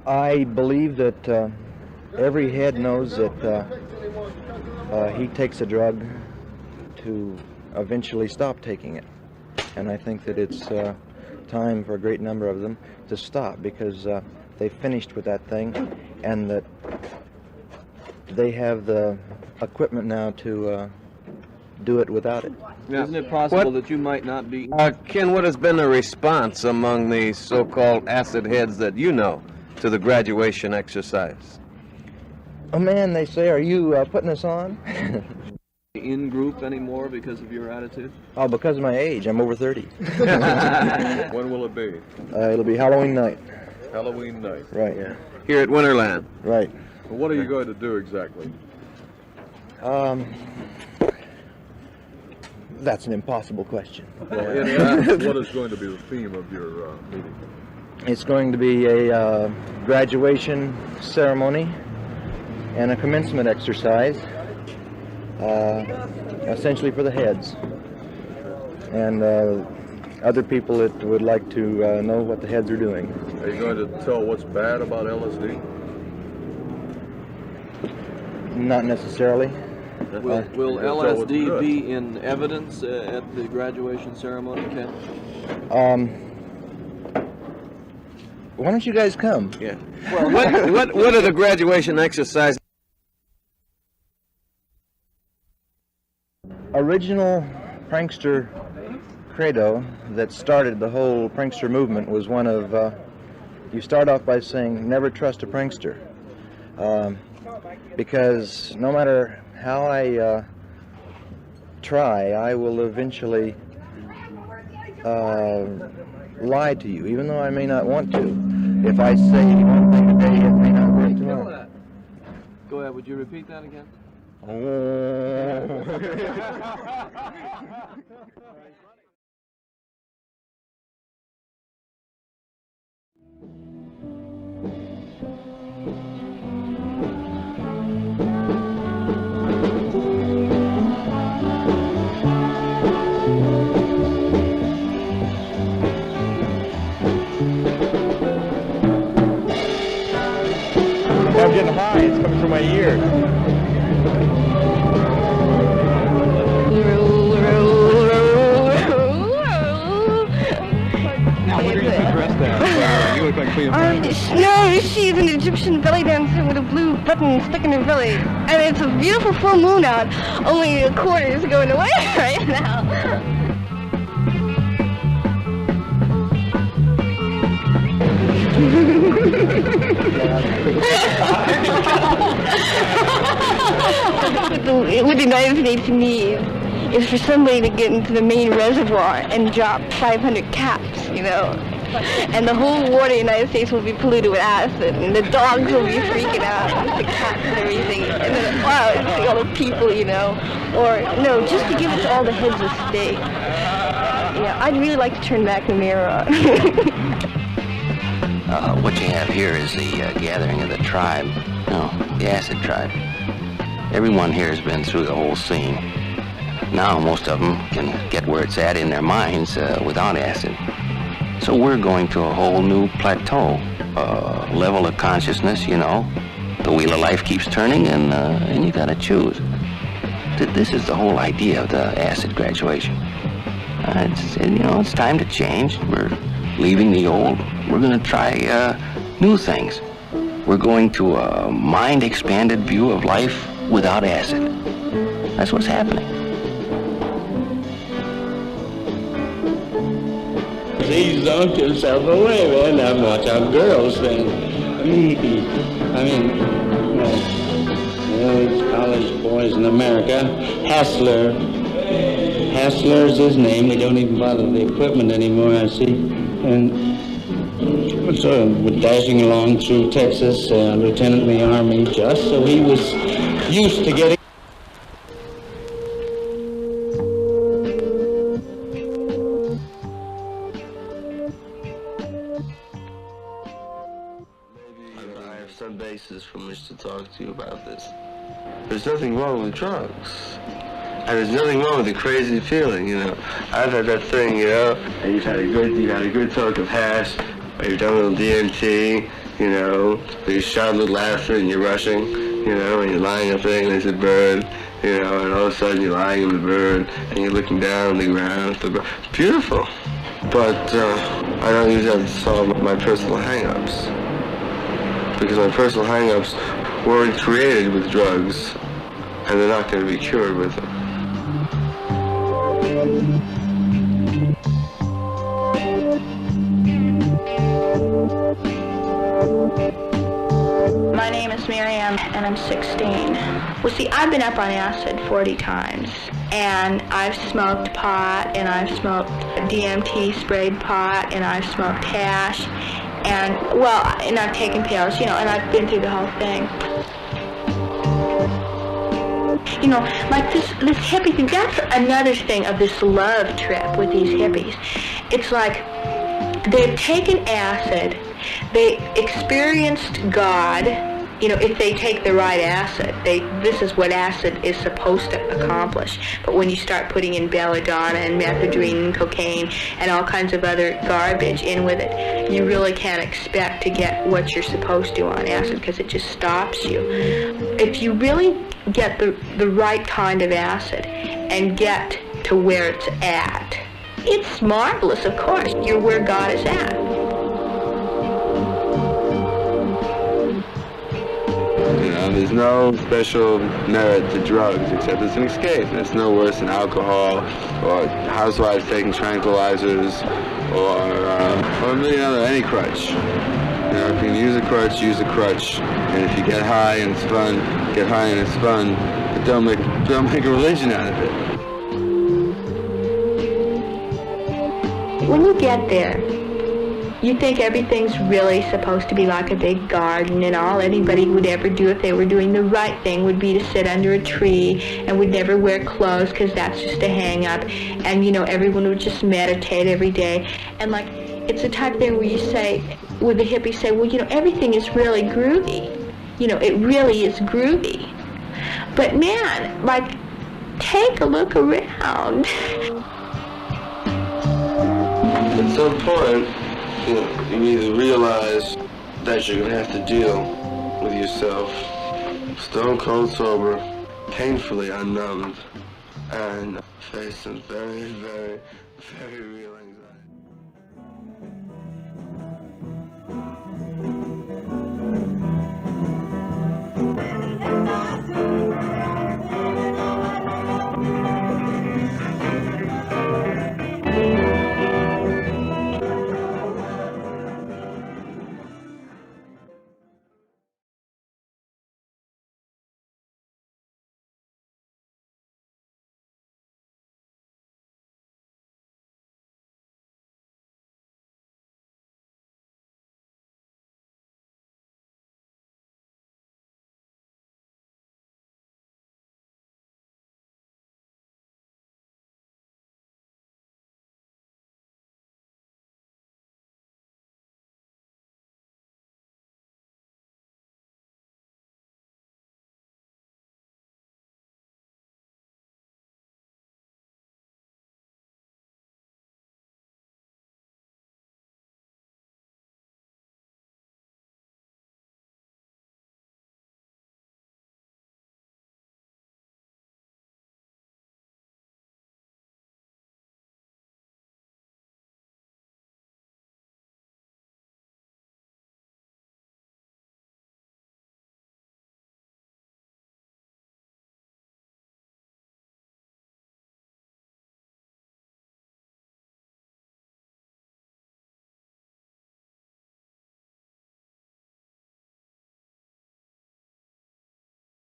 I believe that every head knows that he takes a drug to eventually stop taking it. And I think that it's time for a great number of them to stop because they've finished with that thing and that they have the equipment now to do it without it. Yeah. Isn't it possible that you might not be... Ken, what has been the response among the so-called acid heads that you know to the graduation exercise? Oh man, they say, are you putting us on? In group anymore because of your attitude? Oh, because of my age. I'm over 30. When will it be? It'll be Halloween night. Halloween night. Right. Yeah. Here at Winterland. Right. Well, what are you going to do exactly? That's an impossible question. What is going to be the theme of your meeting? It's going to be a graduation ceremony and a commencement exercise, essentially for the heads. And other people that would like to know what the heads are doing. Are you going to tell what's bad about LSD? Not necessarily. Will LSD be in evidence at the graduation ceremony, Ken? Why don't you guys come? Yeah. Well, what are the graduation exercises? Original prankster credo that started the whole prankster movement was one of, you start off by saying, never trust a prankster. Because no matter how I try, I will eventually lie to you, even though I may not want to. If I say one thing today, it may not work tomorrow. Go ahead, would you repeat that again? I'm getting high, it's coming from my ear. Now, what are you dressed as? You look like Cleopatra. No, she's an Egyptian belly dancer with a blue button stuck in her belly. And it's a beautiful full moon out. Only a quarter is going away right now. What the United States needs is for somebody to get into the main reservoir and drop 500 caps, you know. And the whole water in the United States will be polluted with acid, and the dogs will be freaking out, and the cats and everything. And then, wow, see all the people, you know. Or, no, just to give it to all the heads of state. Yeah, I'd really like to turn back the mirror on. What you have here is the gathering of the tribe, the acid tribe. Everyone here has been through the whole scene. Now most of them can get where it's at in their minds without acid. So we're going to a whole new plateau, level of consciousness, you know. The wheel of life keeps turning and you gotta choose. This is the whole idea of the acid graduation. It's time to change. We're leaving the old. We're going to try new things. We're going to a mind-expanded view of life without acid. That's what's happening. Please don't give yourself away, man. Now watch how girls think. I mean, college boys in America. Hassler's his name. They don't even bother the equipment anymore, I see. And so we're dashing along through Texas, lieutenant in the Army, just so he was used to getting... I have some basis from which to talk to you about this. There's nothing wrong with drugs. And there's nothing wrong with the crazy feeling, you know. I've had that thing, you know, and you've had a good talk of hash, or you've done a little DMT, you know, you shout with laughter and you're rushing, you know, and you're lying up there and there's a bird, you know, and all of a sudden you're lying in the bird and you're looking down on the ground. It's beautiful. But I don't use that to solve my personal hang-ups. Because my personal hang-ups weren't created with drugs, and they're not going to be cured with them. My name is Miriam, and I'm 16. Well, see, I've been up on acid 40 times, and I've smoked pot, and I've smoked DMT sprayed pot, and I've smoked hash, and, well, and I've taken pills, you know, and I've been through the whole thing. You know, like this hippie thing, that's another thing of this love trip with these hippies. It's like they've taken acid, they experienced God, you know, if they take the right acid. This is what acid is supposed to accomplish. But when you start putting in belladonna and methadone and cocaine and all kinds of other garbage in with it, you really can't expect to get what you're supposed to on acid because it just stops you. If you really get the right kind of acid and get to where it's at, it's marvelous, of course. You're where God is at. You know, there's no special merit to drugs except it's an escape. And it's no worse than alcohol or housewives taking tranquilizers or any crutch. You know, if you can use a crutch, use a crutch. And if you get high and it's fun, get high and it's fun. But don't make a religion out of it. When you get there, you think everything's really supposed to be like a big garden, and all anybody would ever do if they were doing the right thing would be to sit under a tree and would never wear clothes because that's just a hang-up. And, you know, everyone would just meditate every day. And, like, it's the type of thing where you say, where the hippies say, well, you know, everything is really groovy. You know, it really is groovy. But, man, like, take a look around. At some point, you either realize that you're going to have to deal with yourself stone cold sober, painfully unnumbed, and face some very, very, very real anxiety.